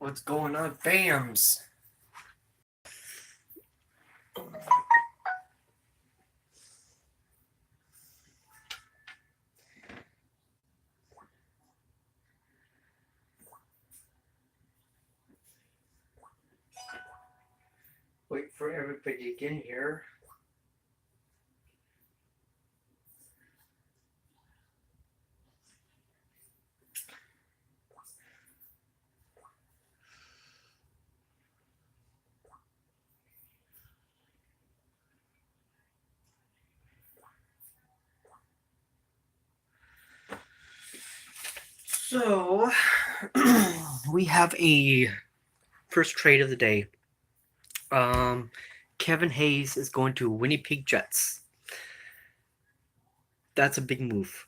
What's going on, fams? Wait for everybody to get in here. So, we have a first trade of the day. Kevin Hayes is going to Winnipeg Jets. That's a big move.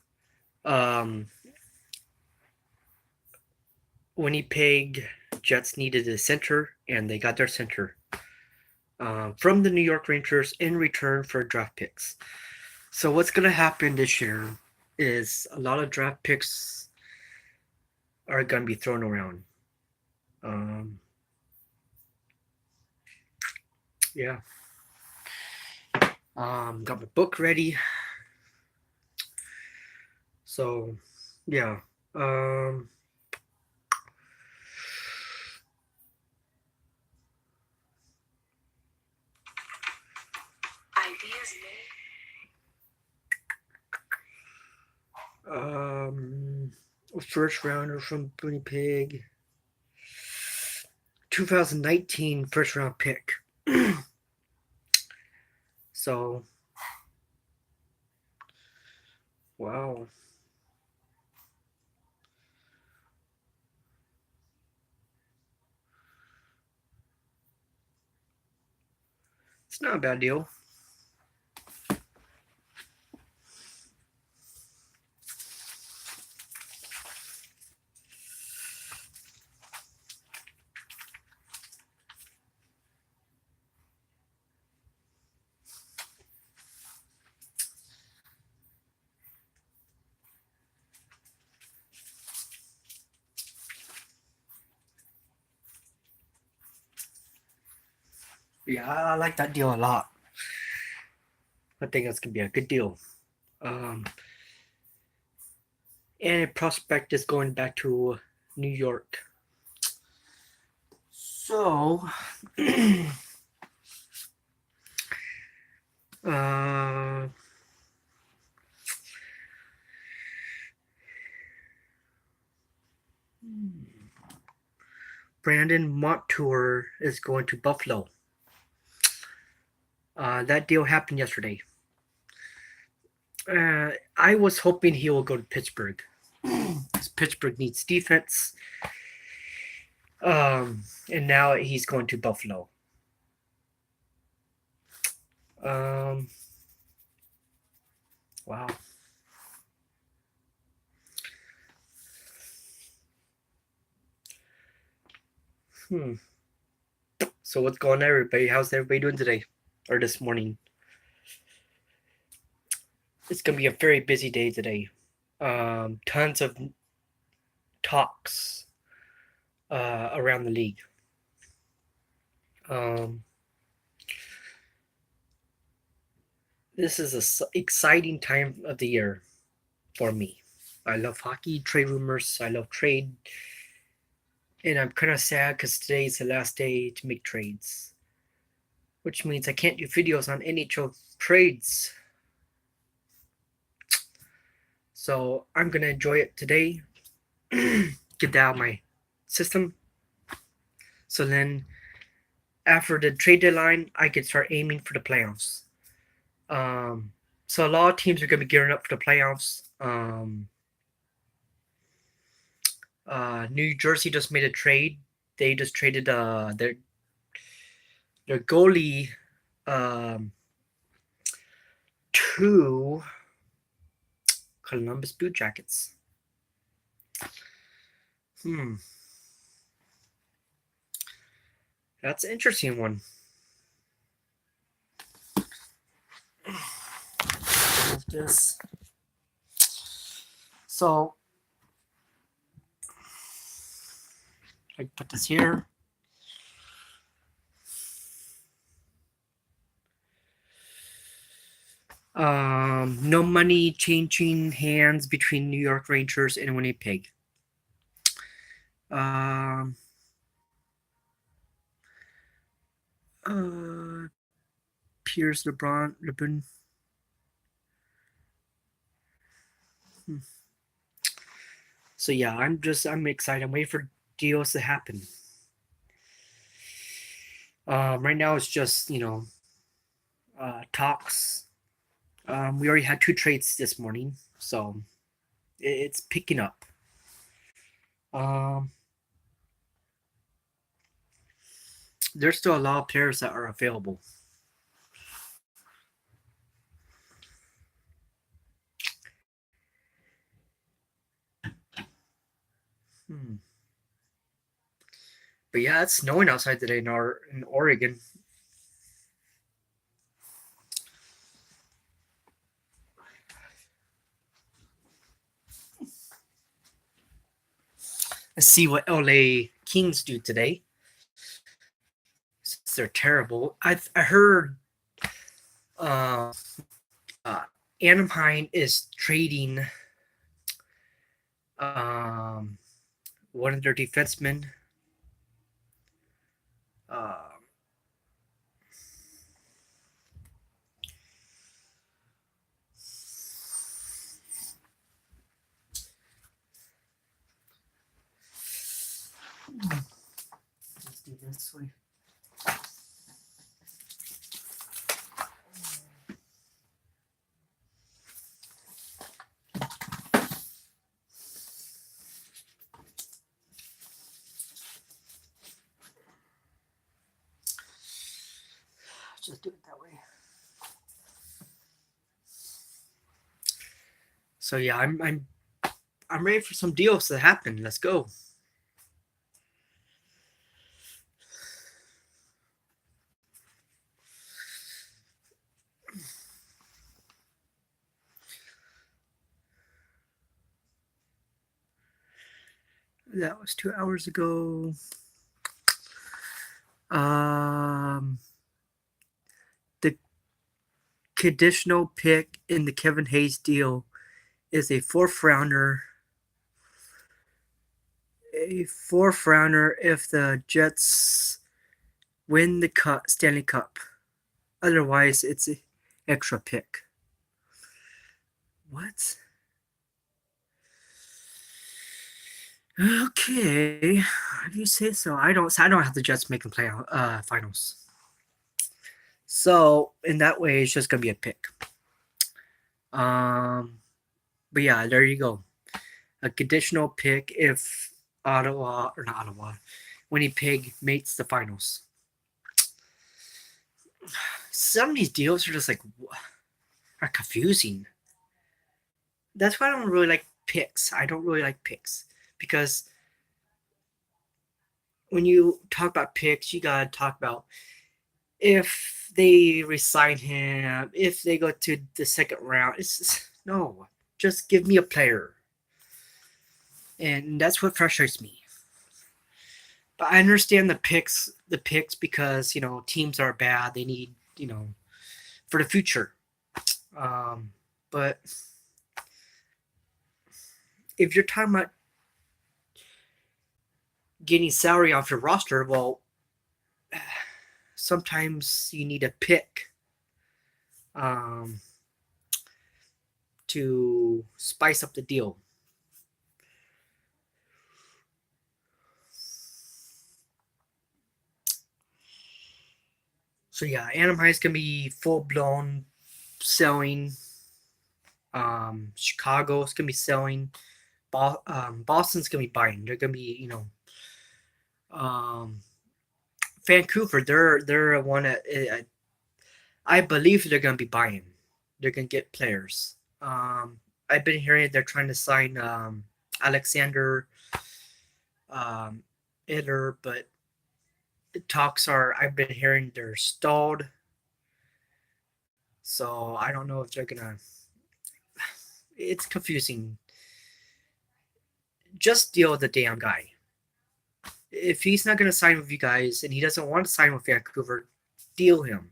Winnipeg Jets needed a center, and they got their center from the New York Rangers in return for draft picks. So what's going to happen this year is a lot of draft picks are going to be thrown around. Yeah. Got my book ready. So, yeah. First rounder from Winnipeg. 2019 first round pick. So, wow. It's not a bad deal. Yeah, I like that deal a lot. I think that's gonna be a good deal. And a prospect is going back to New York. So, Brandon Montour is going to Buffalo. That deal happened yesterday. I was hoping he will go to Pittsburgh. Pittsburgh needs defense. And now he's going to Buffalo. Wow. So what's going on, everybody? How's everybody doing today or this morning? It's gonna be a very busy day today. Tons of talks around the league. This is an exciting time of the year for me. I love hockey, trade rumors. I love trade. And I'm kind of sad because today is the last day to make trades, which means I can't do videos on NHL trades. So I'm going to enjoy it today, get that out of my system. So then after the trade deadline, I can start aiming for the playoffs. So a lot of teams are going to be gearing up for the playoffs. New Jersey just made a trade. They just traded their goalie to Columbus Blue Jackets. That's an interesting one. This. So I put this here. No money changing hands between New York Rangers and Winnipeg. Um, uh, Piers LeBron. Hmm. So yeah, I'm excited. I'm waiting for deals to happen. Right now it's just talks. We already had 2 trades this morning, so it's picking up. Um, there's still a lot of players that are available. Hmm. But yeah, it's snowing outside today in Oregon. Let's see what LA Kings do today. Since they're terrible. I heard uh, uh, Anaheim is trading um, one of their defensemen. Uh, let's do this way. Just do it that way. So yeah, I'm ready for some deals to happen. Let's go. That was 2 hours ago. The conditional pick in the Kevin Hayes deal is a fourth rounder. A fourth rounder if the Jets win the Stanley Cup. Otherwise, it's an extra pick. What? Okay, if you say so. I don't have the Jets making finals. So in that way, it's just gonna be a pick. Um, but yeah, there you go. A conditional pick if Ottawa or not Ottawa, Winnipeg makes the finals. Some of these deals are just like are confusing. That's why I don't really like picks. I don't really like picks because when you talk about picks, you gotta talk about if they resign him, if they go to the second round. It's just, no, just give me a player, and that's what frustrates me. But I understand the picks because teams are bad. They need for the future. Um, but if you're talking about getting salary off your roster, well, sometimes you need a pick um, to spice up the deal. So yeah, Anaheim's gonna be full blown selling. Chicago's gonna be selling. Boston's gonna be buying. They're gonna be um, Vancouver. They're one that I believe they're gonna be buying. They're gonna get players. I've been hearing they're trying to sign Alexander um, Iller, but the talks are I've been hearing they're stalled. So I don't know if they're gonna. It's confusing. Just deal with the damn guy. If he's not going to sign with you guys and he doesn't want to sign with Vancouver, deal him.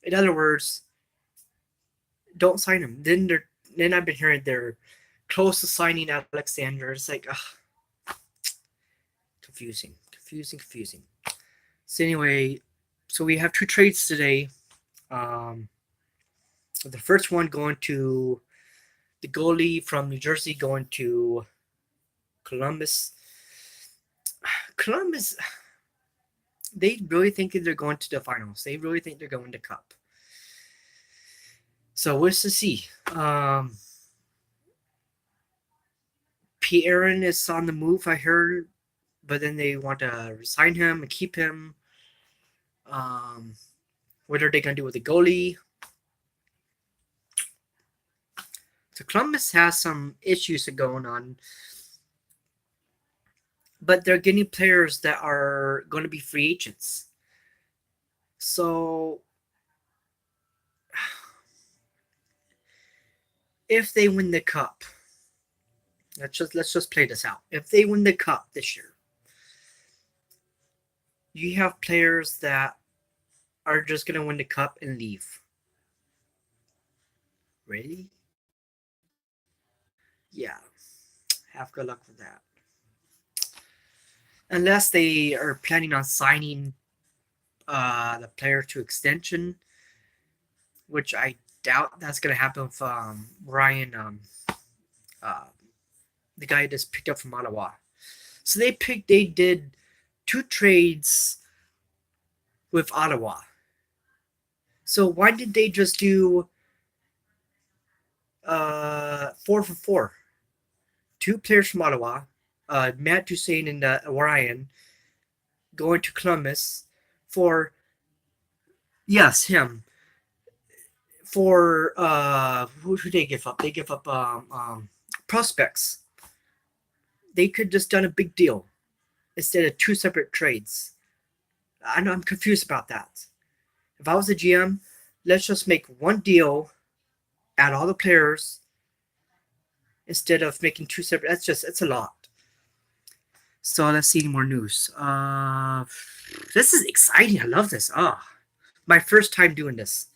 In other words, don't sign him. Then I've been hearing they're close to signing Alexander. It's like, confusing, confusing. So anyway, so we have two trades today. Um, the first one going to the goalie from New Jersey going to Columbus. Columbus, they really think they're going to the finals. They really think they're going to Cup. So we'll see. P. Aaron is on the move, I heard, but then they want to resign him and keep him. What are they going to do with the goalie? So Columbus has some issues going on, but they're getting players that are going to be free agents. So if they win the Cup, let's just play this out. If they win the Cup this year, you have players that are just going to win the Cup and leave. Really? Yeah. Have good luck with that. Unless they are planning on signing the player to extension, which I doubt that's going to happen with Ryan, the guy that's picked up from Ottawa. So they did 2 trades with Ottawa. So why did they just do 4 for 4? 2 players from Ottawa, Matt Duchesne and Ryan, going to Columbus for, yes, him. For who should they give up? They give up prospects. They could just done a big deal instead of 2 separate trades. I know I'm confused about that. If I was a GM, let's just make one deal, add all the players, instead of making 2 separate. It's a lot. So let's see any more news. This is exciting. I love this. My first time doing this.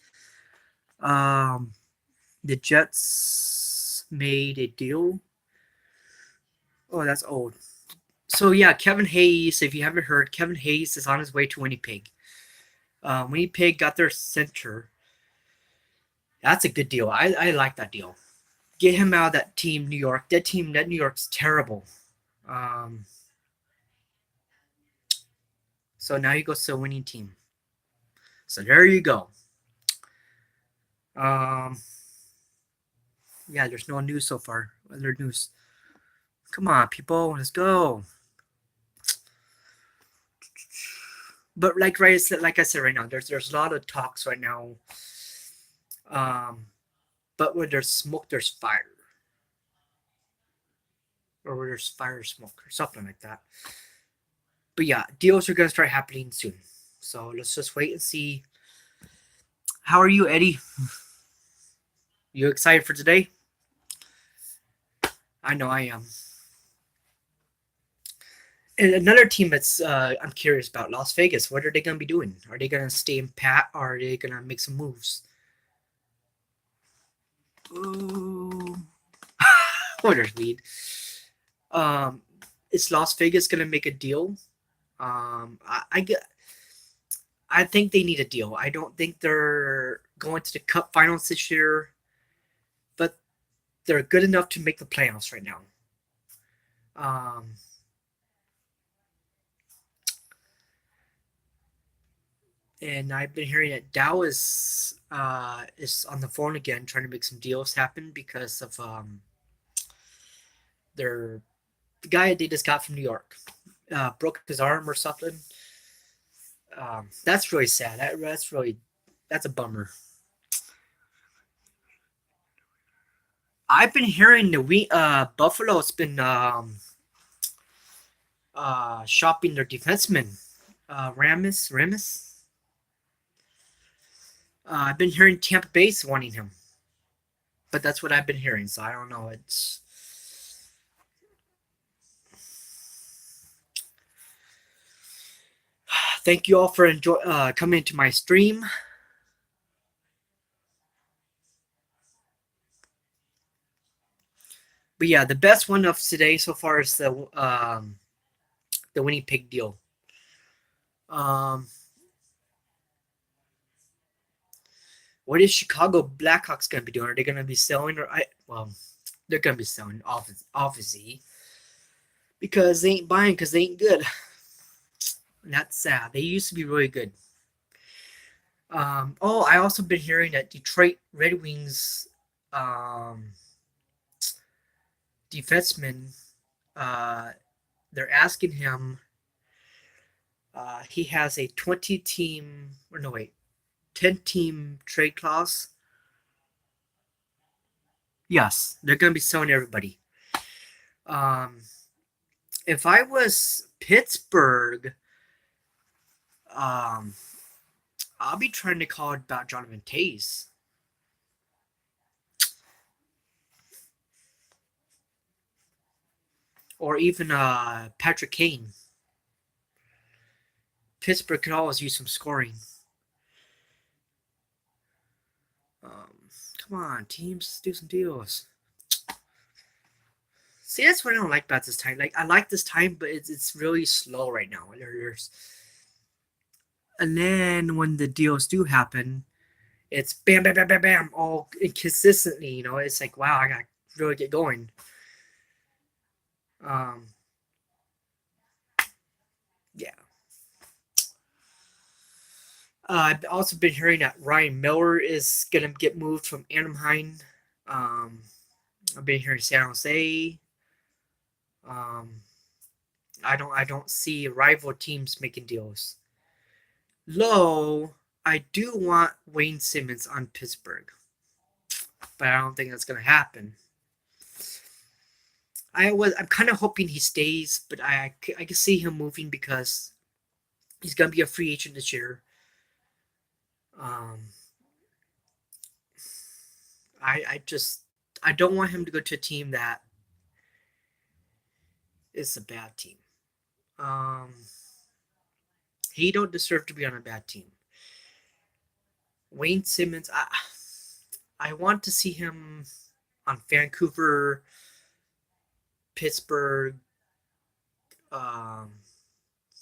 The Jets made a deal. Oh, that's old. So yeah, Kevin Hayes. If you haven't heard, Kevin Hayes is on his way to Winnipeg. Winnipeg got their center. That's a good deal. I like that deal. Get him out of that team, New York. That New York's terrible. So now he goes to a winning team. So there you go. Yeah, there's no news so far. Other news. Come on, people, let's go. But like I said right now, there's a lot of talks right now. But where there's smoke, there's fire. Or where there's fire, smoke, or something like that. But yeah, deals are gonna start happening soon. So let's just wait and see. How are you, Eddie? You excited for today? I know I am. And another team that's I'm curious about, Las Vegas. What are they going to be doing? Are they going to stay in pat, or are they going to make some moves? Ooh. There's lead. Is Las Vegas going to make a deal? I think they need a deal. I don't think they're going to the Cup Finals this year, but they're good enough to make the playoffs right now. And I've been hearing that Dow is on the phone again, trying to make some deals happen because of the guy they just got from New York broke his arm or something. That's really sad. That's a bummer. I've been hearing Buffalo's been shopping their defenseman, Ramis. I've been hearing Tampa Bay's wanting him, but that's what I've been hearing. So I don't know. Thank you all for coming to my stream. But yeah, the best one of today so far is the Winnie Pig deal. What is Chicago Blackhawks gonna be doing? Are they gonna be selling they're gonna be selling obviously because they ain't buying because they ain't good. And that's sad. They used to be really good. I also been hearing that Detroit Red Wings defenseman, uh, they're asking him. He has a 20-team, or no wait, 10-team trade clause. Yes, they're gonna be selling everybody. Um, if I was Pittsburgh, um, I'll be trying to call about Jonathan Toews. Or even Patrick Kane. Pittsburgh could always use some scoring. Come on, teams, do some deals. See, that's what I don't like about this time. Like, I like this time, but it's really slow right now. And then when the deals do happen, it's bam, bam, bam, bam, bam, all consistently. It's like, wow, I got to really get going. Yeah. I've also been hearing that Ryan Miller is gonna get moved from Anaheim. I've been hearing San Jose. I don't see rival teams making deals. Low, I do want Wayne Simmons on Pittsburgh, but I don't think that's gonna happen. I'm kind of hoping he stays, but I can see him moving because he's gonna be a free agent this year. Um, I don't want him to go to a team that is a bad team. He don't deserve to be on a bad team. Wayne Simmons, I want to see him on Vancouver, Pittsburgh,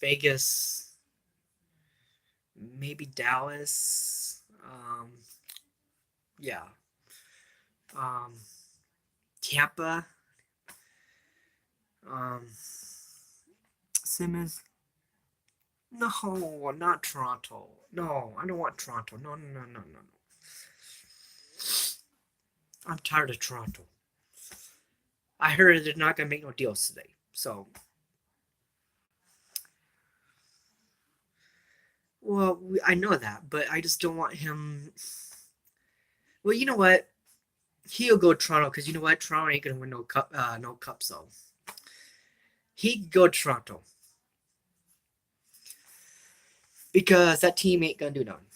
Vegas, maybe Dallas. Yeah. Tampa. Simmons. No, not Toronto. No, I don't want Toronto. No, no, no, no, no. I'm tired of Toronto. I heard they're not going to make no deals today. So, well, I know that, but I just don't want him. Well, you know what? He'll go Toronto because you know what? Toronto ain't going to win no cups though. He'd go Toronto because that team ain't going to do nothing.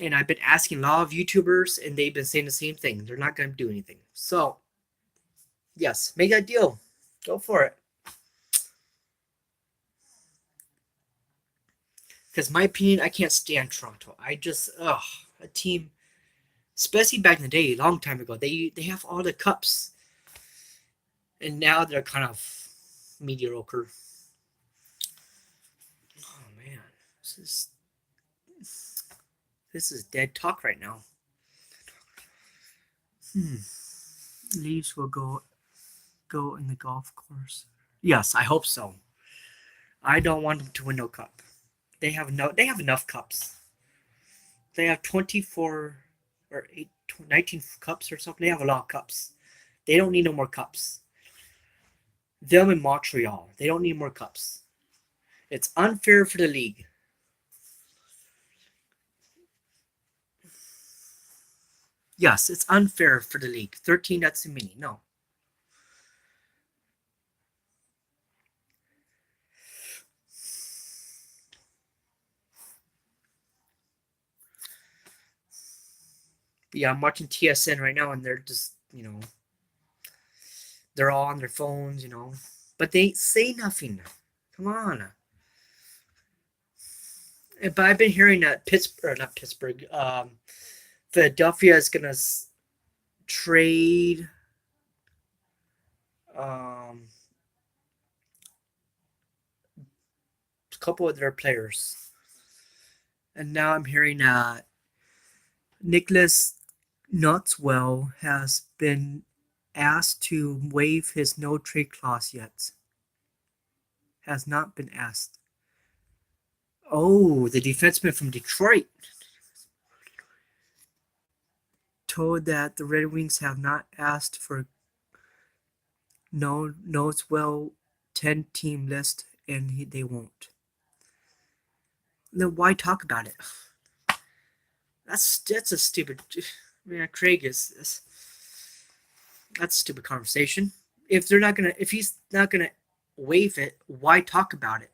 And I've been asking a lot of YouTubers, and they've been saying the same thing. They're not going to do anything. So, yes, make that deal. Go for it. Because my opinion, I can't stand Toronto. A team, especially back in the day, a long time ago, they have all the cups. And now they're kind of mediocre. Oh man, this is dead talk right now. Leaves will go in the golf course. Yes, I hope so. I don't want them to win no cup. They have enough cups. They have 24 or 19 cups or something. They have a lot of cups. They don't need no more cups. Them in Montreal, they don't need more cups. It's unfair for the league. Yes, it's unfair for the league. 13, that's too many. No. Yeah, I'm watching TSN right now, and they're just, they're all on their phones, but they say nothing. Come on. But I've been hearing that Pittsburgh, or not Pittsburgh, Philadelphia is gonna trade um, a couple of their players, and now I'm hearing that Nicholas Notswell has been asked to waive his no trade clause yet. Has not been asked. Oh, the defenseman from Detroit told that the Red Wings have not asked for no Notswell 10-team list, and they won't. Then why talk about it? That's a stupid. Man, Craig is that's a stupid conversation. If he's not gonna waive it, why talk about it?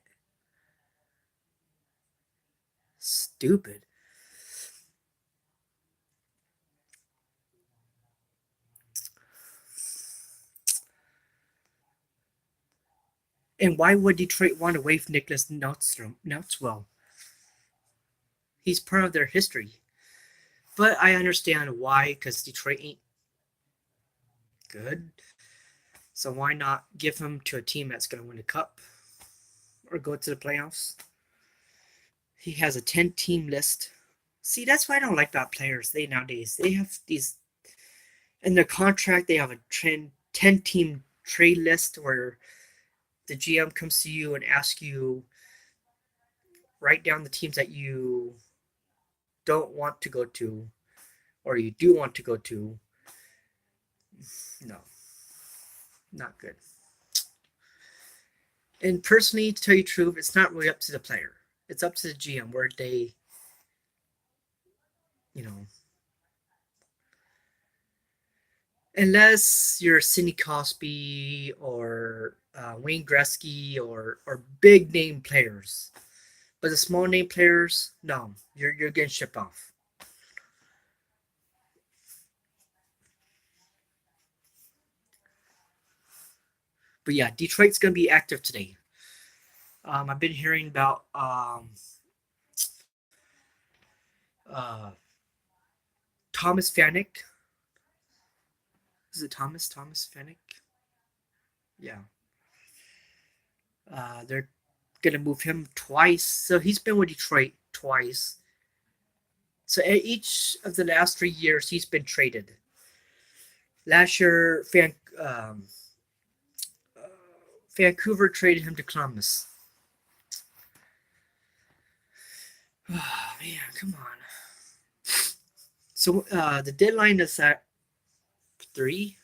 Stupid. And why would Detroit want to waive Nicholas Noutswell? He's part of their history. But I understand why, because Detroit ain't good. So why not give him to a team that's going to win a cup or go to the playoffs? He has a 10-team list. See, that's why I don't like about players. They have these in their contract. They have a 10-team trade list where the GM comes to you and asks you write down the teams that you don't want to go to or you do want to go to. No, not good. And personally, to tell you the truth, it's not really up to the player. It's up to the GM where they, you know, unless you're Sidney Crosby or Wayne Gretzky or big name players, but the small name players, no, you're getting shipped off. But yeah, Detroit's gonna be active today. I've been hearing about uh, Thomas Vanek. Is it Thomas Vanek? Yeah. They're gonna move him twice. So he's been with Detroit twice. So each of the last 3 years, he's been traded. Last year, Vancouver traded him to Columbus. Oh man, come on. So the deadline is at three.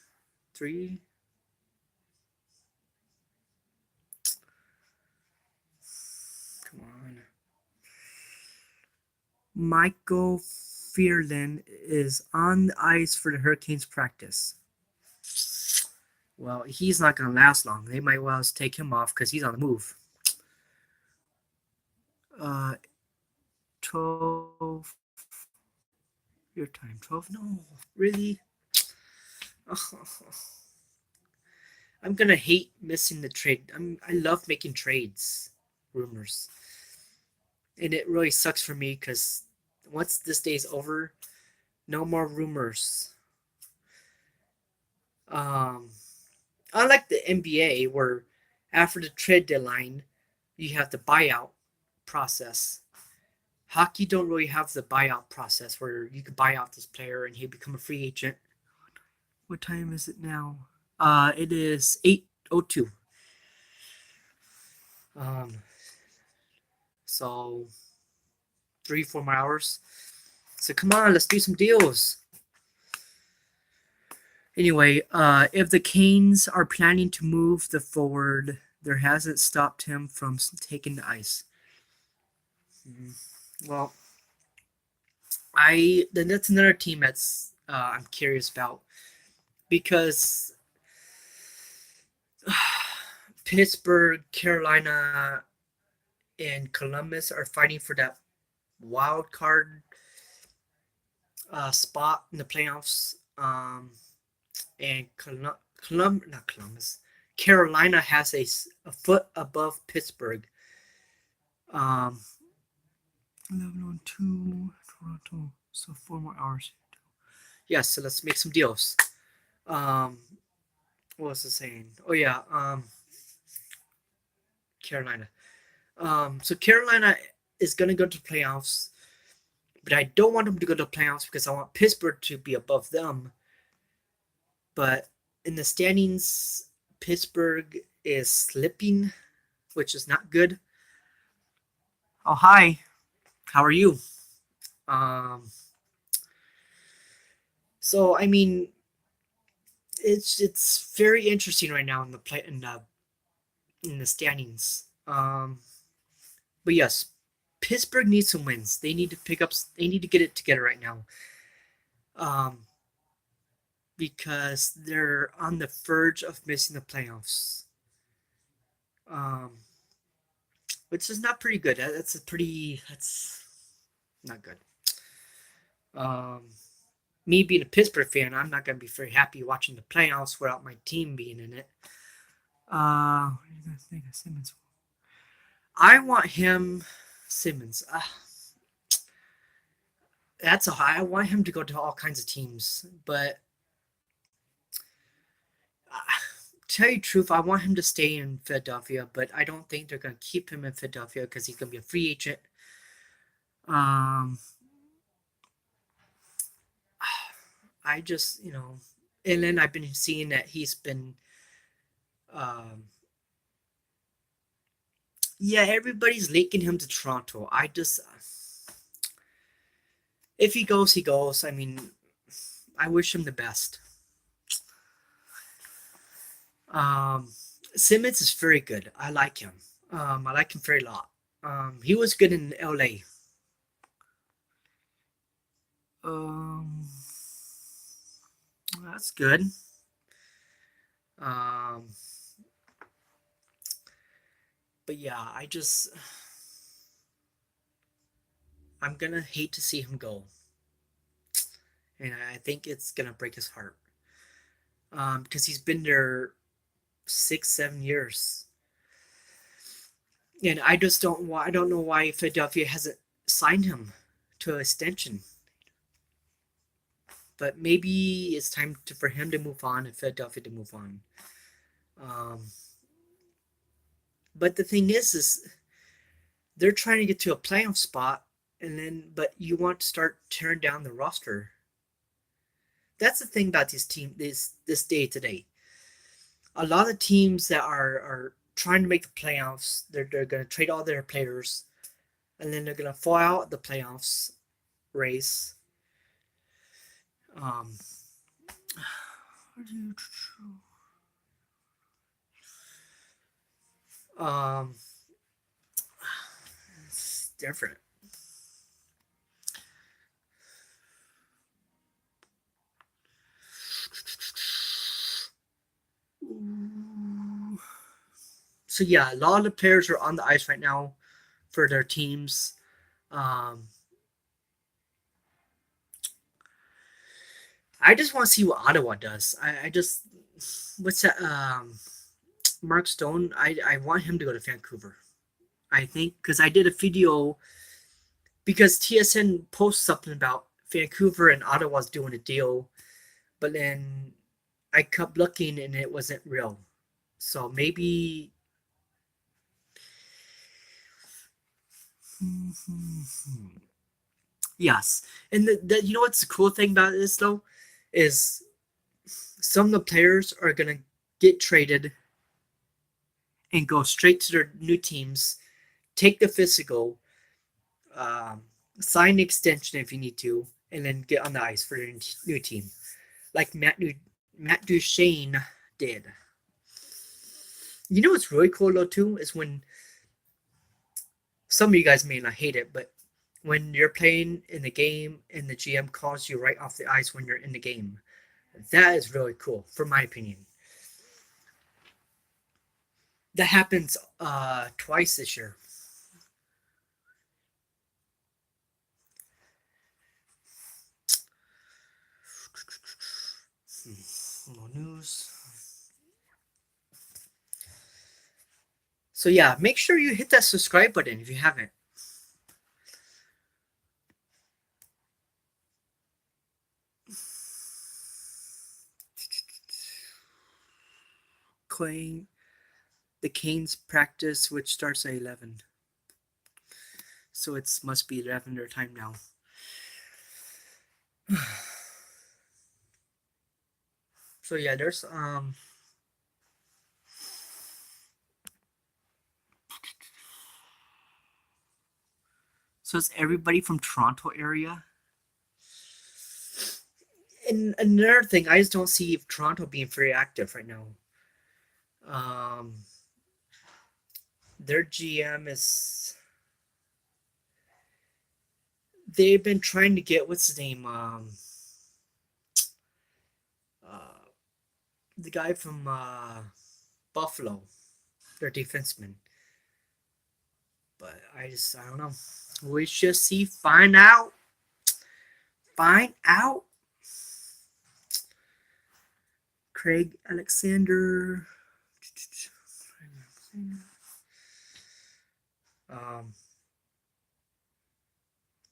Come on. Michael Fearlin is on the ice for the Hurricanes practice. Well, he's not going to last long. They might well take him off because he's on the move. 12. Your time. 12? No. Really? I'm going to hate missing the trade. I love making trades. Rumors. And it really sucks for me because once this day's over, no more rumors. Um, Unlike the NBA, where after the trade deadline, you have the buyout process. Hockey don't really have the buyout process where you could buy out this player and he become a free agent. What time is it now? It is 8:02. Um, so 3-4 more hours. So come on, let's do some deals. Anyway, if the Canes are planning to move the forward, there hasn't stopped him from taking the ice. Well, then that's another team that's I'm curious about because Pittsburgh, Carolina, and Columbus are fighting for that wild card spot in the playoffs. And not Columbus. Carolina has a foot above Pittsburgh. Um, 11:02 Toronto. So 4 more hours. Yes, so let's make some deals. Um, what was I saying? Oh yeah, Carolina. So Carolina is gonna go to playoffs, but I don't want them to go to playoffs because I want Pittsburgh to be above them. But in the standings, Pittsburgh is slipping, which is not good. Oh hi, how are you? Um, so I mean, it's very interesting right now in the play in the standings. But yes, Pittsburgh needs some wins. They need to pick up. They need to get it together right now. Um, because they're on the verge of missing the playoffs. Um, which is not pretty good. That's a pretty. That's not good. Um, me being a Pittsburgh fan, I'm not gonna be very happy watching the playoffs without my team being in it. What do you guys think of Simmons? I want him, Simmons. That's a high. I want him to go to all kinds of teams, but tell you the truth, I want him to stay in Philadelphia, but I don't think they're going to keep him in Philadelphia because he's going to be a free agent. Um, I just, and then I've been seeing that he's been, um, yeah, everybody's linking him to Toronto. If he goes, he goes. I mean, I wish him the best. Um, Simmons is very good. I like him. I like him very lot. He was good in LA. Um, that's good. Um, but yeah, I'm gonna hate to see him go, and I think it's gonna break his heart. Because he's been there 6, 7 years, and I just don't. I don't know why Philadelphia hasn't signed him to an extension. But maybe it's time for him to move on and Philadelphia to move on. Um, but the thing is they're trying to get to a playoff spot, but you want to start tearing down the roster. That's the thing about this team this day today. A lot of teams that are trying to make the playoffs, they're going to trade all their players, and then they're going to fall out the playoffs race. Um, um, it's different. So yeah, a lot of the players are on the ice right now for their teams. I just want to see what Ottawa does. I just what's that? Mark Stone. I want him to go to Vancouver. I think because I did a video because TSN posted something about Vancouver and Ottawa's doing a deal, but then I kept looking and it wasn't real. So maybe. Yes, and you know what's the cool thing about this though is some of the players are gonna get traded and go straight to their new teams, take the physical, um, sign an extension if you need to, and then get on the ice for your new team, like Matt Duchene did. You know what's really cool though too is when some of you guys may not hate it, but when you're playing in the game and the GM calls you right off the ice when you're in the game, that is really cool, for my opinion. That happens twice this year. No news. So yeah, make sure you hit that subscribe button if you haven't. playing the Canes practice, which starts at 11. So it must be 11 their time now. So yeah, there's so it's everybody from Toronto area. And another thing, I just don't see Toronto being very active right now. Um, their GM is they've been trying to get what's his name, uh, the guy from Buffalo, their defenseman. But I don't know. We shall see. Find out. Find out. Craig Alexander. Um,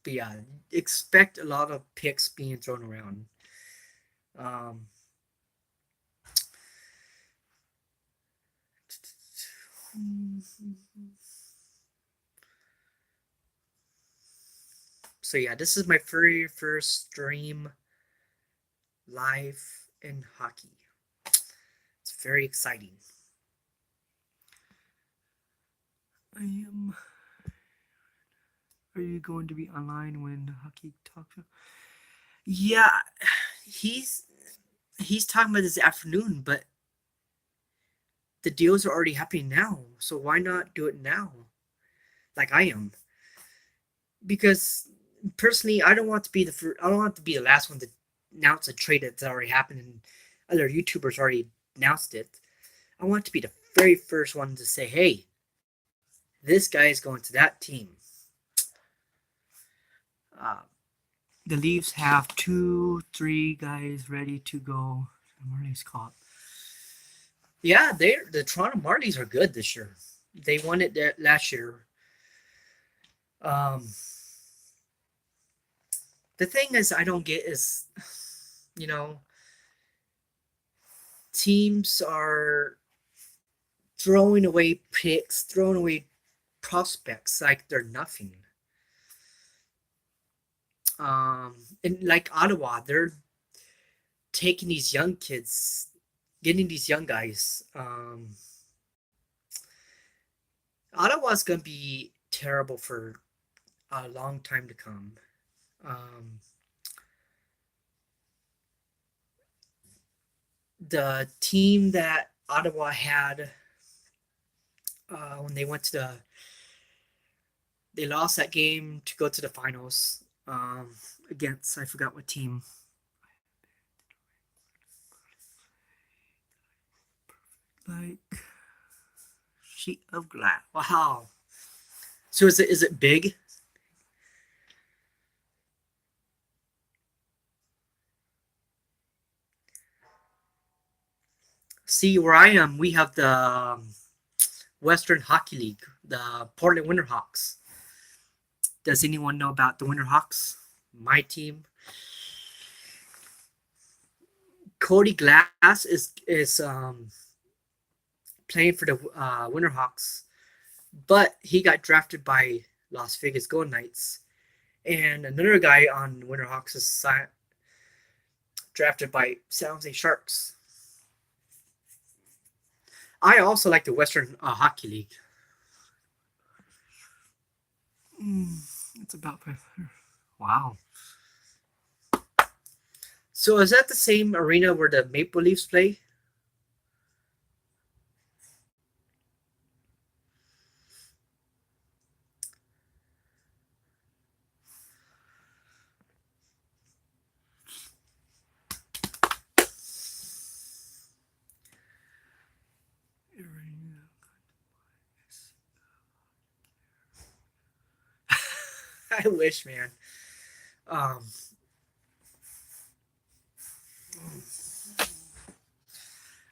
but yeah, expect a lot of picks being thrown around. Um, so yeah, this is my very first stream live in hockey. It's very exciting. I am. Are you going to be online when the hockey talk show? Yeah, he's talking about this afternoon, but the deals are already happening now. So why not do it now? Like I am, because personally, I don't want to be the first, I don't want to be the last one to announce a trade that's already happened and other YouTubers already announced it. I want to be the very first one to say, "Hey, this guy is going to that team." Uh, the Leafs have 2, 3 guys ready to go. Marlies caught. Yeah, the Toronto Marlies are good this year. They won it last year. Um, the thing is, I don't get is, you know, teams are throwing away picks, throwing away prospects like they're nothing. And like Ottawa, they're taking these young kids, getting these young guys. Ottawa's gonna be terrible for a long time to come. Um, the team that Ottawa had when they went to they lost that game to go to the finals against I forgot what team. Like sheet of glass. Wow. So is it big? See where I am, we have the Western Hockey League, the Portland Winterhawks. Does anyone know about the Winterhawks? My team. Cody Glass is playing for the Winterhawks, but he got drafted by Las Vegas Golden Knights, and another guy on Winterhawks is drafted by San Jose Sharks. I also like the Western Hockey League. It's about 500. Wow. So is that the same arena where the Maple Leafs play? I wish, man. Um,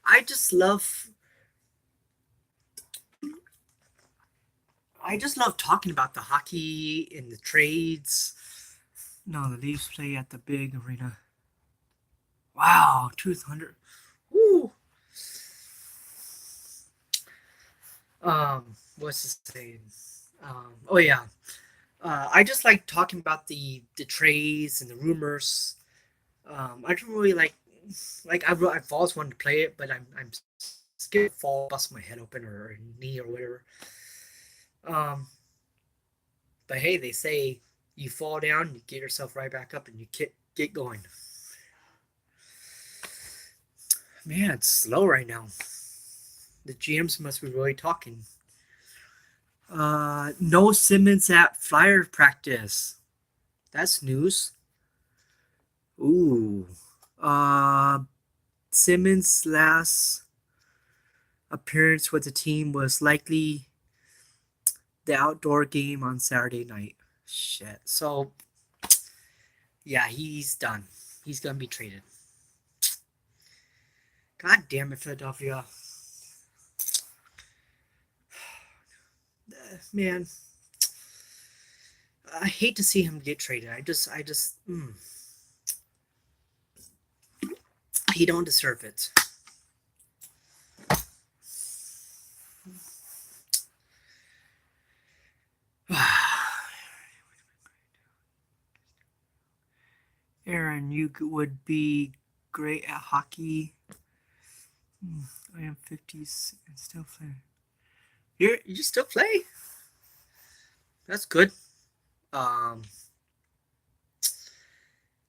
I just love talking about the hockey and the trades. No, the Leafs play at the big arena. Wow, 200. Woo! What's the saying? Oh yeah. I just like talking about the trades and the rumors. I don't really I've always wanted to play it, but I'm scared to fall, bust my head open or knee or whatever. Um, but hey, they say you fall down, you get yourself right back up, and you get going. Man, it's slow right now. The GMs must be really talking. No Simmons at Flyer practice. That's news. Ooh. Uh, Simmons' last appearance with the team was likely the outdoor game on Saturday night. Shit. So, yeah, he's done. He's gonna be traded. God damn it, Philadelphia. Man, I hate to see him get traded. He don't deserve it. Aaron, you would be great at hockey. I am 50s and still play. You still play? That's good. Um,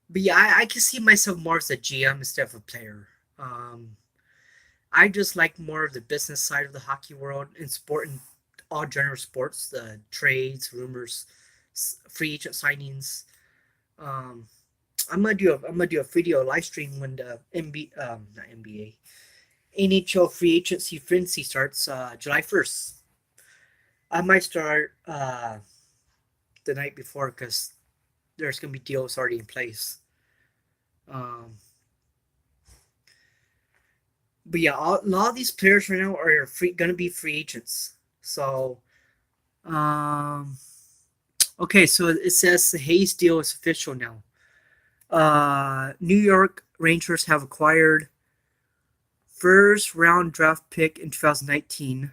but yeah, I can see myself more as a GM instead of a player. Um, I just like more of the business side of the hockey world in sport and all general sports, the trades, rumors, free agent signings. Um, I'm gonna do a video live stream when the not NBA NHL free agency frenzy starts July 1st. I might start the night before because there's gonna be deals already in place. Um, but yeah, a lot of these players right now are gonna be free agents. So um, okay, so it says the Hayes deal is official now. New York Rangers have acquired first round draft pick in 2019.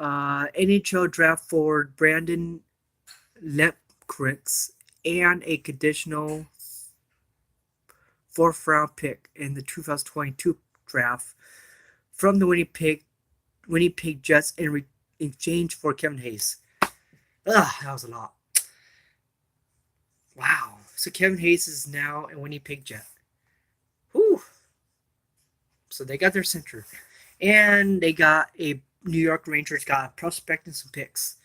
NHL draft forward Brandon Lepkritz and a conditional fourth round pick in the 2022 draft from the Winnipeg Jets in exchange for Kevin Hayes. That was a lot. Wow. So Kevin Hayes is now a Winnipeg Jet. Whew. So they got their center. And they got a New York Rangers got a prospect and some picks.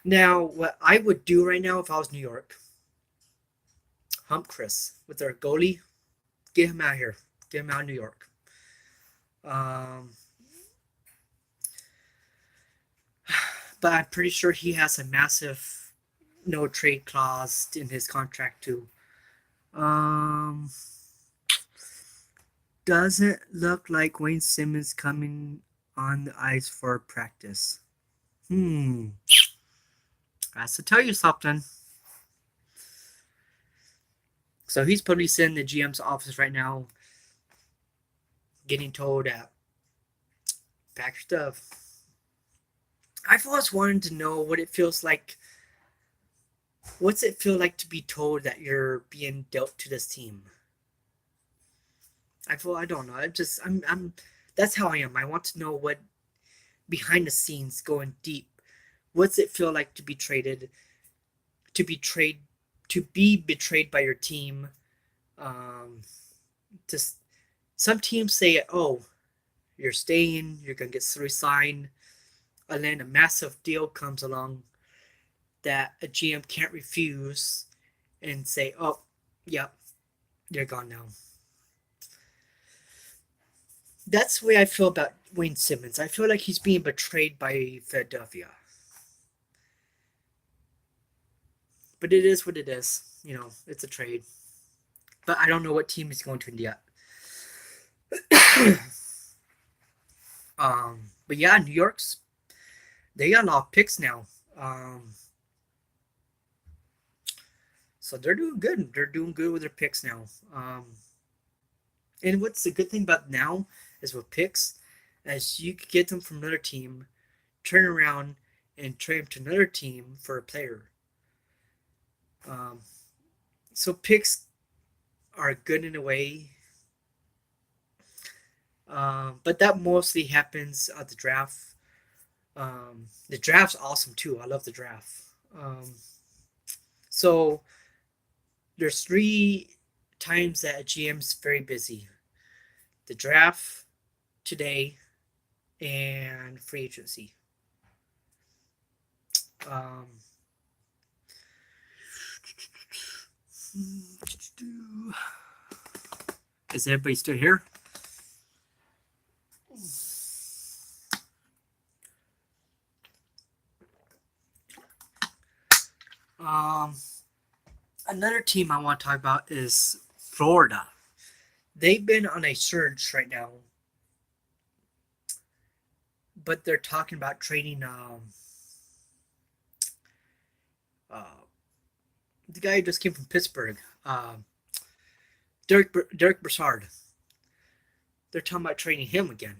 Now, what I would do right now if I was New York, hump Chris with their goalie, get him out here. Get him out of New York. Um, but I'm pretty sure he has a massive no trade clause in his contract too. Um, doesn't look like Wayne Simmons coming on the ice for practice. Has to tell you something. So he's probably sitting in the GM's office right now, getting told that pack your stuff. I've always wanted to know what it feels like. What's it feel like to be told that you're being dealt to this team? I don't know. I'm that's how I am. I want to know what behind the scenes going deep. What's it feel like to be traded, to be trade, to be betrayed by your team? Um, just some teams say, "Oh, you're staying, you're gonna get re-signed," and then a massive deal comes along that a GM can't refuse and say, "Oh, yep, you're gone now." That's the way I feel about Wayne Simmons. I feel like he's being betrayed by Philadelphia. But it is what it is. You know, it's a trade. But I don't know what team he's going to yet. But yeah, New York's they got a lot of picks now. So they're doing good. They're doing good with their picks now. And what's the good thing about now is with picks, as you could get them from another team, turn around and trade them to another team for a player. Um, so picks are good in a way, but that mostly happens at the draft. The draft's awesome too. I love the draft. Um, so there's three times that a GM's very busy: the draft, today, and free agency. Um, is everybody still here? Um, Another team I want to talk about is Florida. They've been on a surge right now, but they're talking about trading uh, the guy who just came from Pittsburgh, Derek Brassard. They're talking about trading him again.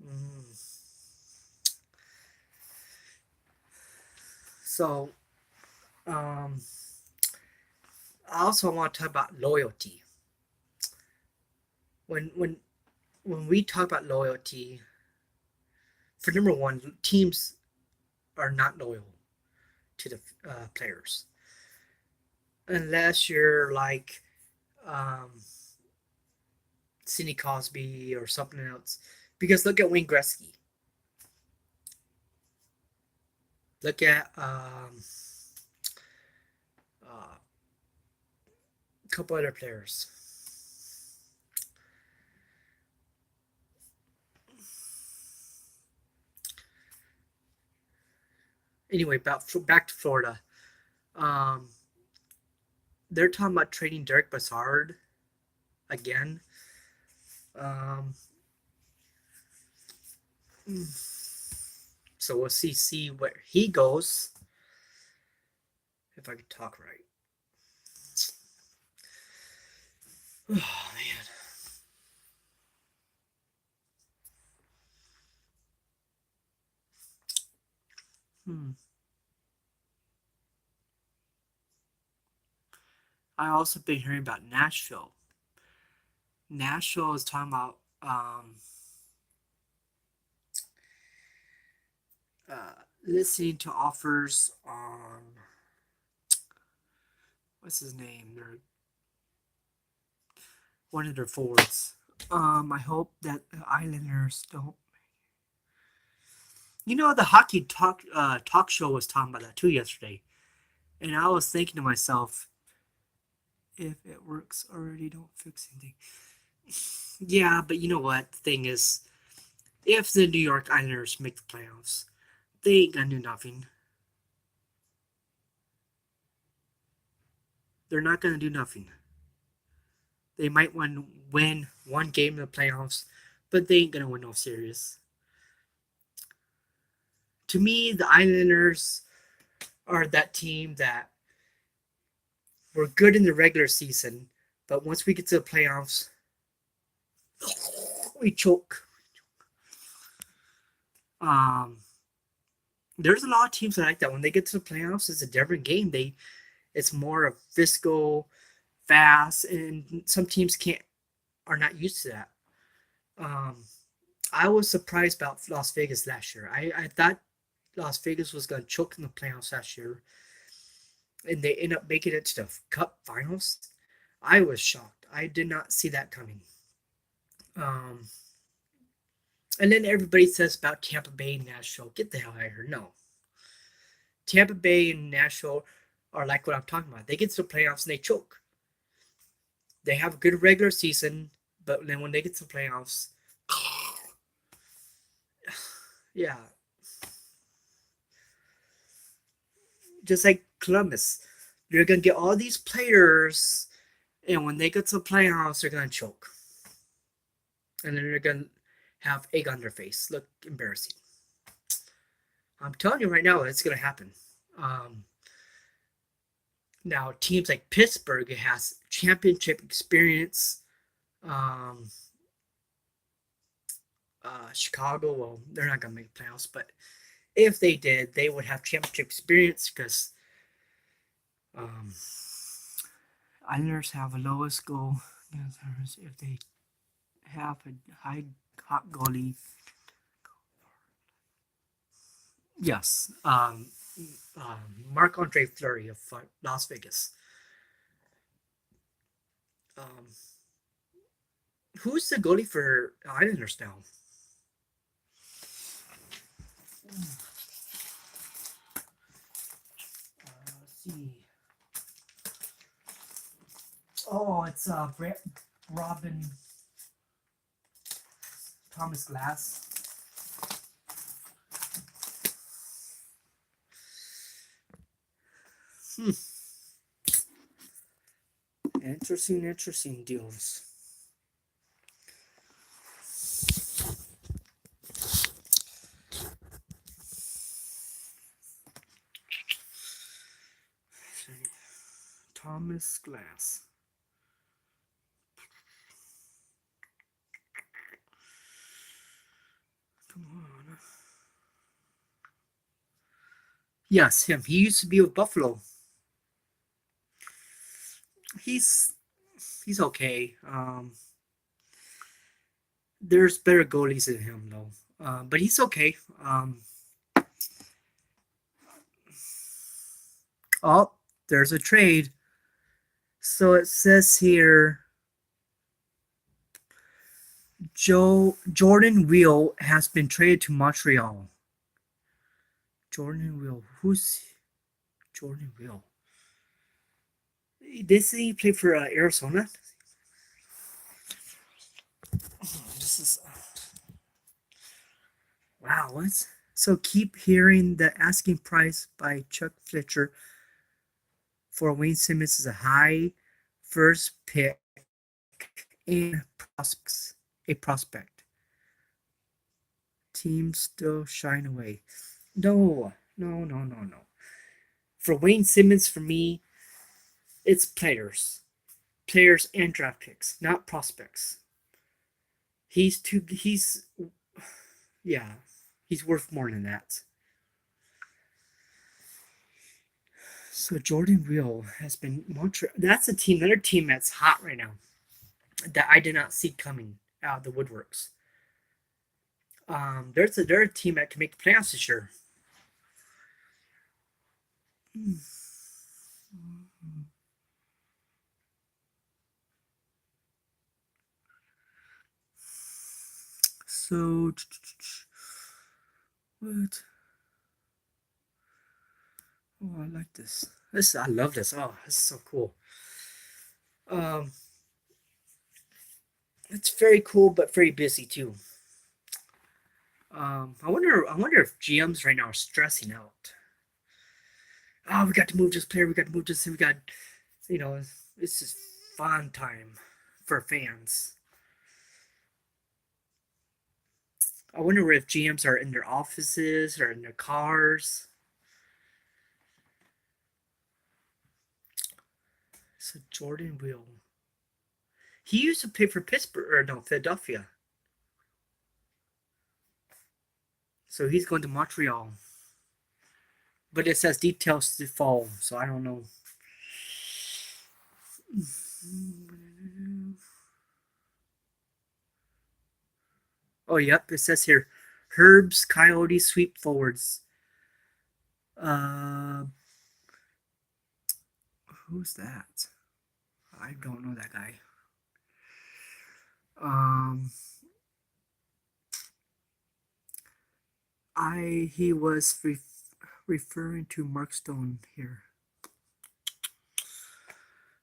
Mm. So, um, I also want to talk about loyalty. When when when we talk about loyalty, for number one, teams are not loyal to the players unless you're like um, Sidney Crosby or something else. Because look at Wayne Gretzky. Look at a couple other players. Anyway, back to Florida. Um, they're talking about trading Derek Brassard again. Um, so we'll see where he goes. If I could talk right. Oh man. Hmm. I also been hearing about Nashville. Nashville is talking about listening to offers on what's his name? They're one of their forwards. I hope that the Islanders don't. You know, the hockey talk show was talking about that too yesterday, and I was thinking to myself, if it works already, don't fix anything. Yeah, but you know what? The thing is, if the New York Islanders make the playoffs, they ain't gonna do nothing. They're not gonna do nothing. They might win one game in the playoffs, but they ain't gonna win no series. To me, the Islanders are that team that were good in the regular season, but once we get to the playoffs, we choke. Um, there's a lot of teams that like that. When they get to the playoffs, it's a different game. It's more of physical, fast, and some teams can't are not used to that. Um, I was surprised about Las Vegas last year. I thought Las Vegas was going to choke in the playoffs last year, and they end up making it to the Cup Finals. I was shocked. I did not see that coming. Um, and then everybody says about Tampa Bay and Nashville. Get the hell out of here. No. Tampa Bay and Nashville are like what I'm talking about. They get to the playoffs and they choke. They have a good regular season, but then when they get to the playoffs, yeah, just like Columbus, you're gonna get all these players, and when they get to the playoffs, they're gonna choke, and then they're gonna have egg on their face, look embarrassing. I'm telling you right now, it's gonna happen. Um, Now, teams like Pittsburgh, it has championship experience. Um, Chicago. Well, they're not gonna make playoffs, but if they did, they would have championship experience because um, Islanders have a lowest goal if they have a high hot goalie. Yes, Marc Andre Fleury of Las Vegas. Um, who's the goalie for Islanders now? Let's see. Oh, it's Robin Thomas Glass. Hmm. Interesting deals. Thomas Glass. Come on. Yes, him. He used to be with Buffalo. He's he's okay. There's better goalies than him though. But he's okay. Oh, there's a trade. So it says here Jordan Wheel has been traded to Montreal. Jordan Wheel. Who's Jordan Wheel? This he play for Arizona. This is wow. What? So keep hearing the asking price by Chuck Fletcher for Wayne Simmons is a high first pick and prospects. A prospect. Teams still shine away. No. For Wayne Simmons, for me, it's players and draft picks, not prospects. He's too. Yeah, he's worth more than that. So Jordan Wheel has been Montreal. That's another team that's hot right now that I did not see coming out of the woodworks. They're a team that can make the playoffs this year. So what? Oh, I like this. I love this. Oh, this is so cool. Um, it's very cool, but very busy too. I wonder if GMs right now are stressing out. Oh, we got to move this player. We got to move this. We got, you know, this is fun time for fans. I wonder if GMs are in their offices or in their cars. So Jordan Will. He used to play for Pittsburgh or no Philadelphia. So he's going to Montreal. But it says details to fall, so I don't know. Oh, yep, it says here Herbs Coyote sweep forwards. Uh, who's that? I don't know that guy. Um, he was referring to Mark Stone here.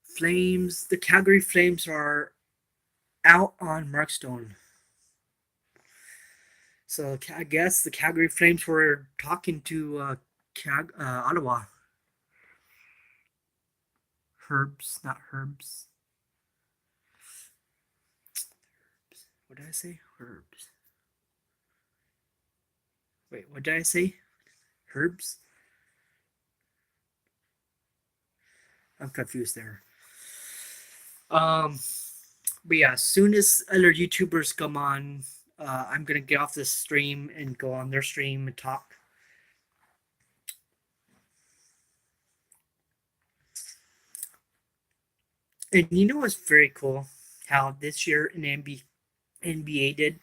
Flames. The Calgary Flames are out on Mark Stone. So I guess the Calgary Flames were talking to Ottawa. Herbs, not Herbs. What did I say? Herbs. Wait, what did I say? Herbs? I'm confused there. But yeah, as soon as other YouTubers come on, I'm gonna get off this stream and go on their stream and talk. And you know what's very cool? How this year in NBA did.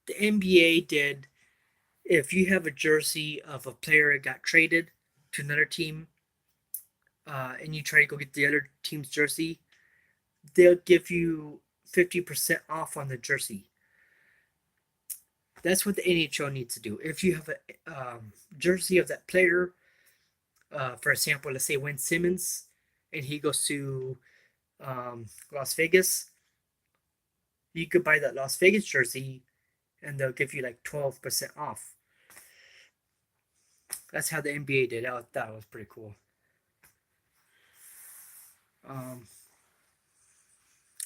The NBA did. If you have a jersey of a player that got traded to another team, and you try to go get the other team's jersey, they'll give you 50% off on the jersey. That's what the NHL needs to do. If you have a jersey of that player, for example, let's say Wayne Simmons, and he goes to Las Vegas, you could buy that Las Vegas jersey, and they'll give you like 12% off. That's how the NBA did. I thought that was pretty cool. Um,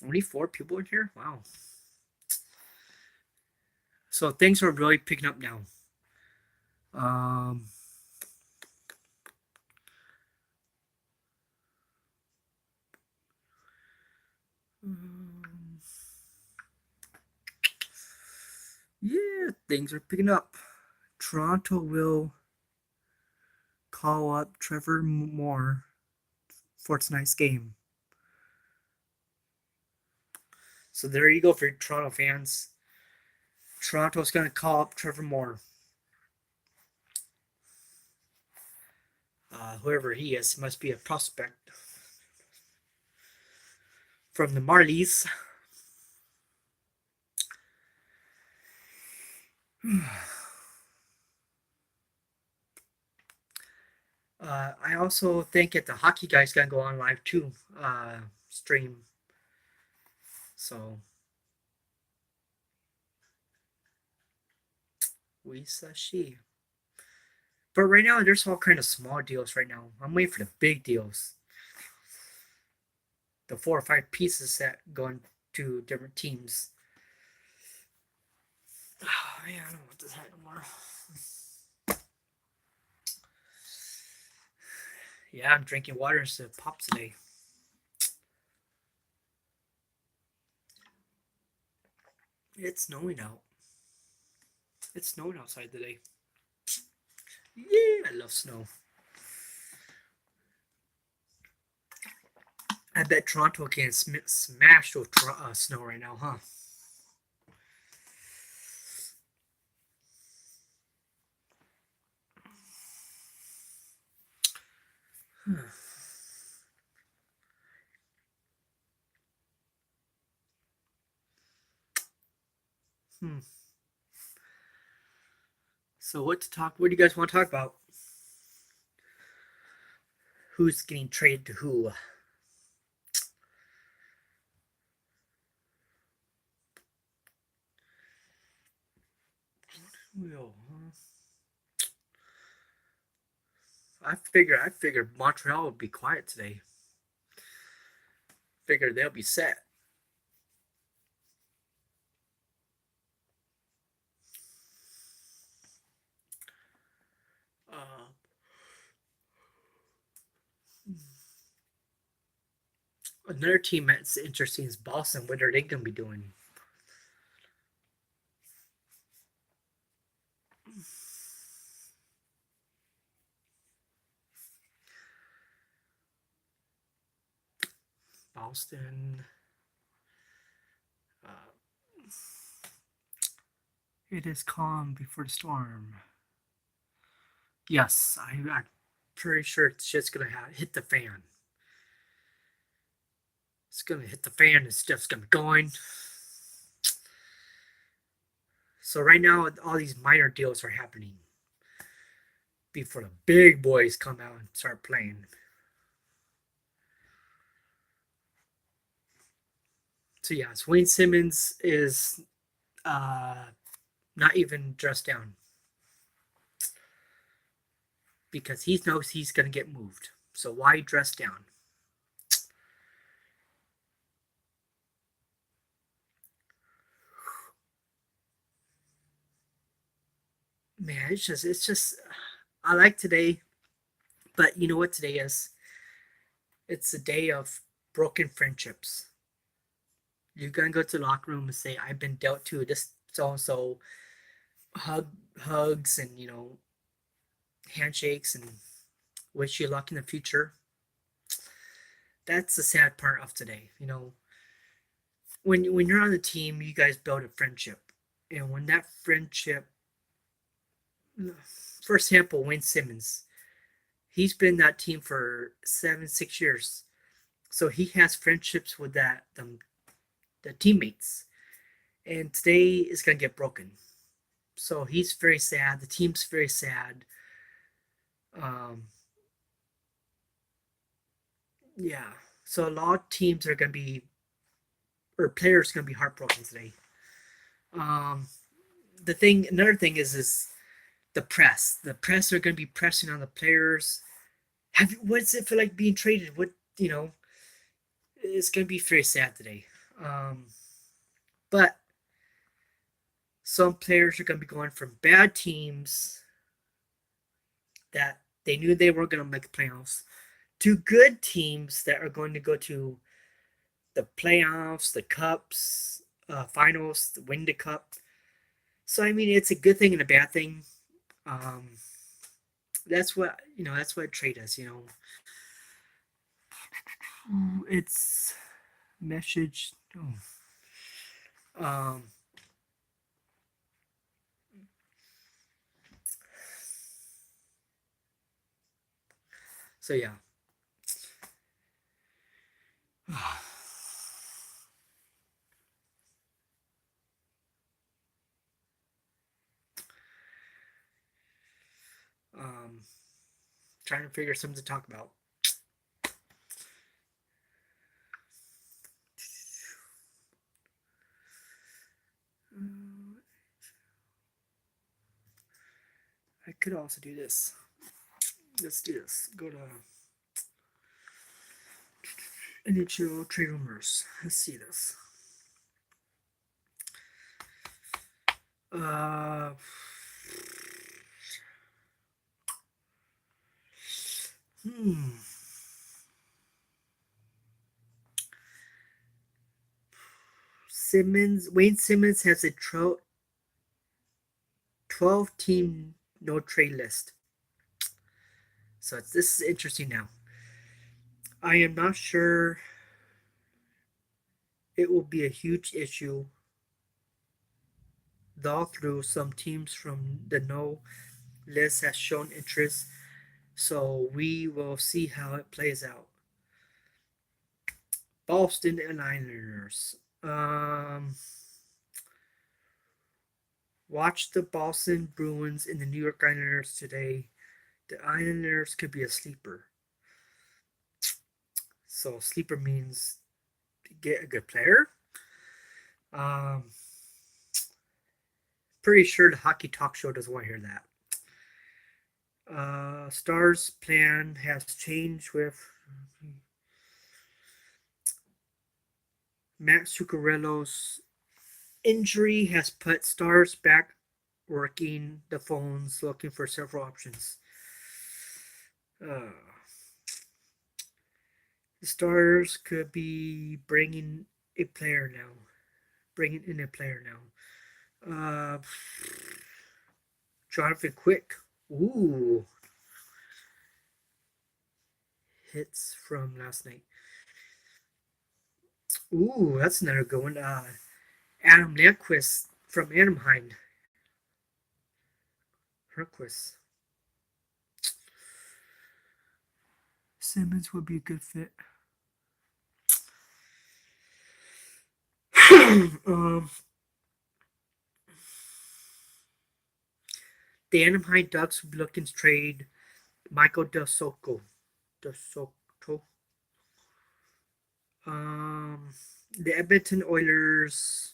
Only 4 people in here. Wow. So things are really picking up now. Um, yeah, things are picking up. Toronto will call up Trevor Moore for tonight's game. So there you go for Toronto fans. Toronto's going to call up Trevor Moore. Whoever he is, must be a prospect from the Marlies. I also think that the hockey guy's gonna go on live too, stream. So we see. But right now, there's all kind of small deals right now. I'm waiting for the big deals. The 4 or 5 pieces that going to different teams. Oh, man, I don't want this hat anymore. Yeah, I'm drinking water instead of pop today. It's snowing out. It's snowing outside today. Yeah, I love snow. I bet Toronto can smash with snow right now, huh? Hmm. So what to talk? What do you guys want to talk about? Who's getting traded to who? I figured Montreal would be quiet today. Figured they'll be set. Another team that's interesting is Boston. What are they going to be doing? Boston. It is calm before the storm. Yes, I'm pretty sure it's just going to hit the fan. It's going to hit the fan and stuff's going to be going. So right now, all these minor deals are happening before the big boys come out and start playing. So yeah, Wayne Simmons is not even dressed down because he knows he's going to get moved. So why dress down? Man, it's just. I like today, but you know what today is? It's a day of broken friendships. You're gonna go to the locker room and say, "I've been dealt to this so and so." Hug, hugs, and handshakes, and wish you luck in the future. That's the sad part of today. When you're on the team, you guys build a friendship, and when that friendship, for example, Wayne Simmons, he's been in that team for 7, 6 years, so he has friendships with the teammates, and today is gonna get broken. So he's very sad. The team's very sad. Um, yeah. So a lot of teams are gonna be, or players are gonna be heartbroken today. Um, another thing is the press. The press are gonna be pressing on the players. What does it feel like being traded? It's gonna be very sad today. Um, but some players are gonna be going from bad teams that they knew they weren't gonna make playoffs to good teams that are going to go to the playoffs, the cups, finals, win the cup. So I mean, it's a good thing and a bad thing. Um, that's what That's what trade is. It's message. Um, so yeah. um, Trying to figure something to talk about. I could also do this. Let's do this. Go to Nhl Trade Rumors. Let's see this. Uh, hmm. Wayne Simmons has a 12 team no trade list. So this is interesting now. I am not sure it will be a huge issue, though through some teams from the no list has shown interest, so we will see how it plays out. Boston and Islanders. Watch the Boston Bruins and the New York Islanders today. The Islanders could be a sleeper. So sleeper means get a good player. Um, Pretty sure the hockey talk show doesn't want to hear that. Stars' plan has changed with Matt Zuccarello's injury has put Stars back working the phones, looking for several options. Uh, the Stars could be bringing in a player now. Jonathan Quick. Ooh, hits from last night. Ooh, that's another good one. Adam Nyquist from Anaheim. Herquist. Simmons would be a good fit. um, the Anaheim Ducks would be looking to trade Michael Del Soco. Del Soto. Um, the Edmonton Oilers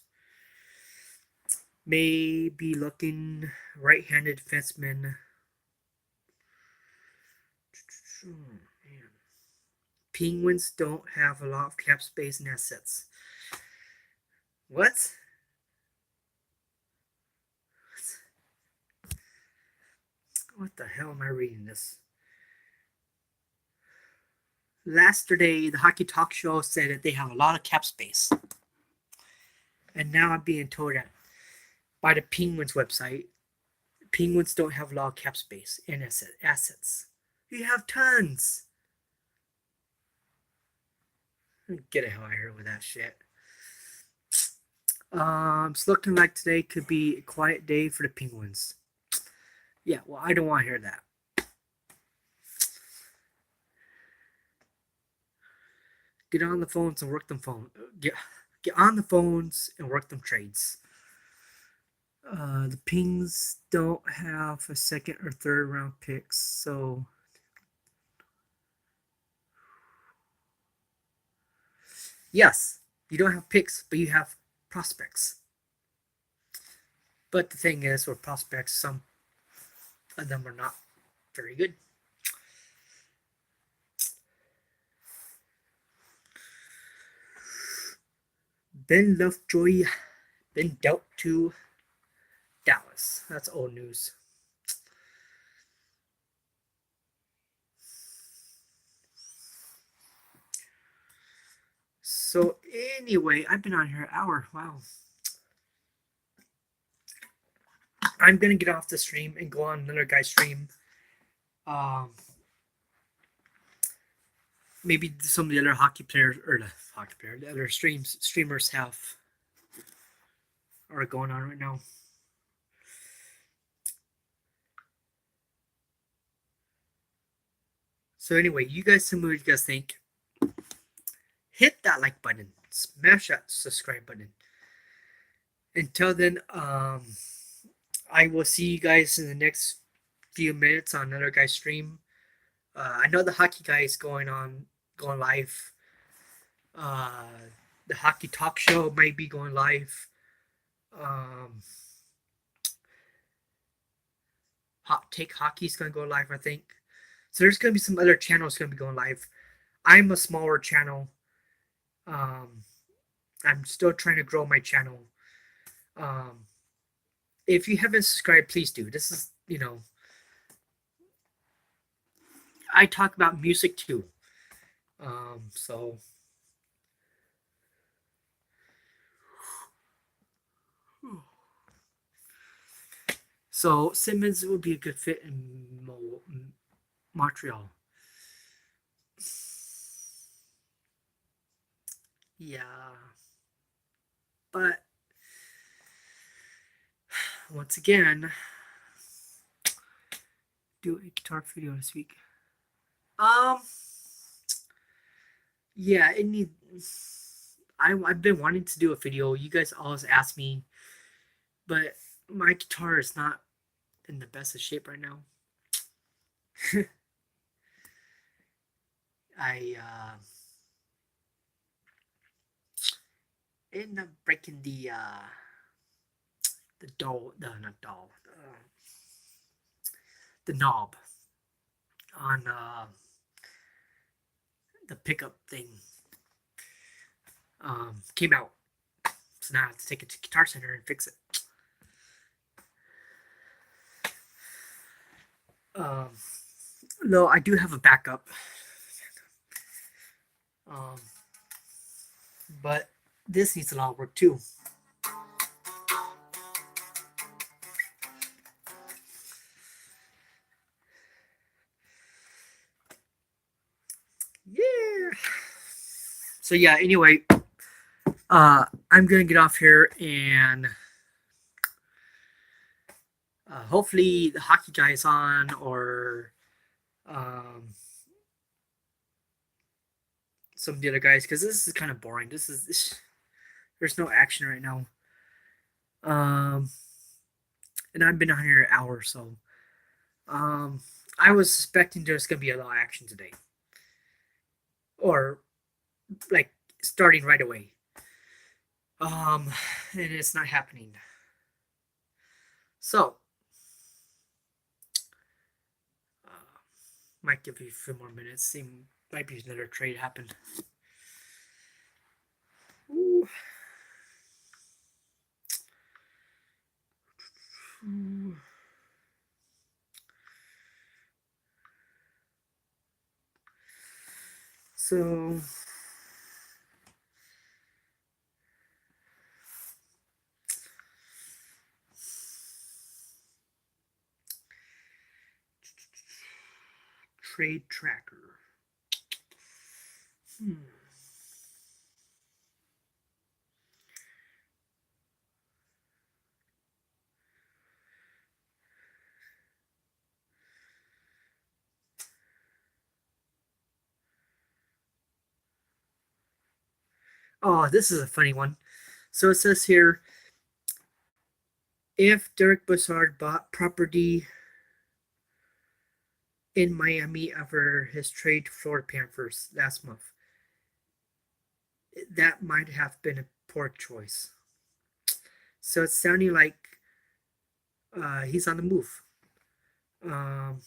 may be looking right-handed defenseman. Penguins don't have a lot of cap space and assets. What? What the hell am I reading this? Yesterday, the Hockey Talk Show said that they have a lot of cap space. And now I'm being told that by the Penguins website, Penguins don't have a lot of cap space in assets. You have tons. Get the hell out of here with that shit. It's looking like today could be a quiet day for the Penguins. Yeah, well, I don't want to hear that. Get on the phones and work them phone. Get on the phones and work them trades. The Pings don't have a second or third round picks, so yes, you don't have picks, but you have prospects. But the thing is, with prospects, some of them are not very good. Ben Lovejoy been dealt to Dallas. That's old news. So anyway, I've been on here an hour. Wow. I'm gonna get off the stream and go on another guy's stream. Maybe some of the other hockey players or the other streamers have are going on right now. So anyway, you guys tell me what you guys think. Hit that like button, smash that subscribe button. Until then, I will see you guys in the next few minutes on another guy's stream. I know the hockey guy is going live. The hockey talk show might be going live. Hot Take Hockey is going to go live, I think. So there's going to be some other channels going to be going live. I'm a smaller channel. I'm still trying to grow my channel. If you haven't subscribed, please do. This is, I talk about music too. So Simmons would be a good fit in Montreal. Yeah. But once again, do a guitar video this week. Yeah, it needs. I've been wanting to do a video. You guys always ask me, but my guitar is not in the best of shape right now. I ended up breaking the the knob on the pickup thing. Came out, so now I have to take it to Guitar Center and fix it. No, I do have a backup. But this needs a lot of work too. Yeah. So yeah, anyway, I'm gonna get off here and hopefully the hockey guy is on, or some of the other guys, because this is kind of boring. There's no action right now. And I've been on here an hour, so I was suspecting there's gonna be a lot of action today, or like starting right away. And it's not happening. So might give you a few more minutes. See, might be another trade happen. Ooh. Ooh. So Trade Tracker. Hmm. Oh, this is a funny one. So it says here, if Derek Brassard bought property in Miami after his trade to Florida Panthers last month, that might have been a poor choice. So it's sounding like he's on the move. Um,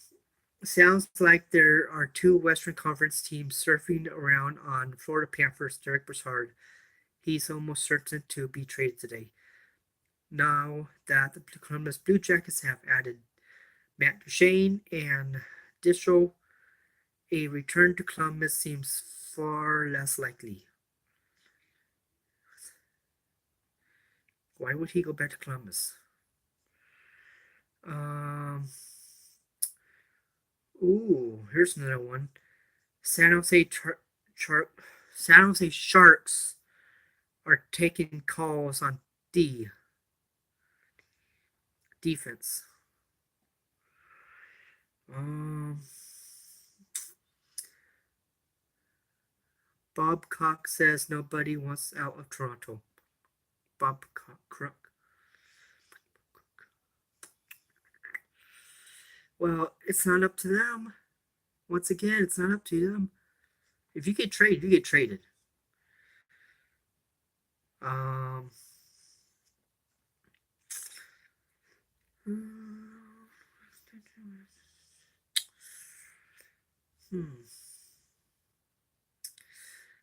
Sounds like there are two Western Conference teams surfing around on Florida Panthers Derek Brassard. He's almost certain to be traded today. Now that the Columbus Blue Jackets have added Matt Duchene and Distro, a return to Columbus seems far less likely. Why would he go back to Columbus? Um, Here's another one. San Jose Char- Char- San Jose Sharks are taking calls on D defense. Um, Bob Cox says nobody wants out of Toronto. Bob Cox. Well, it's not up to them. Once again, it's not up to them. If you get traded, you get traded. Um, hmm.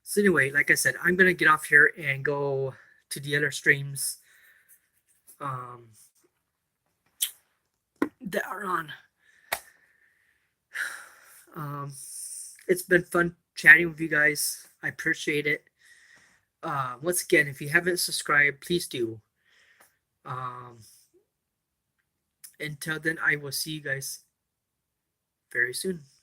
So anyway, like I said, I'm gonna get off here and go to the other streams um, that are on. Um, it's been fun chatting with you guys. I appreciate it. Once again, if you haven't subscribed, please do. Um, until then, I will see you guys very soon.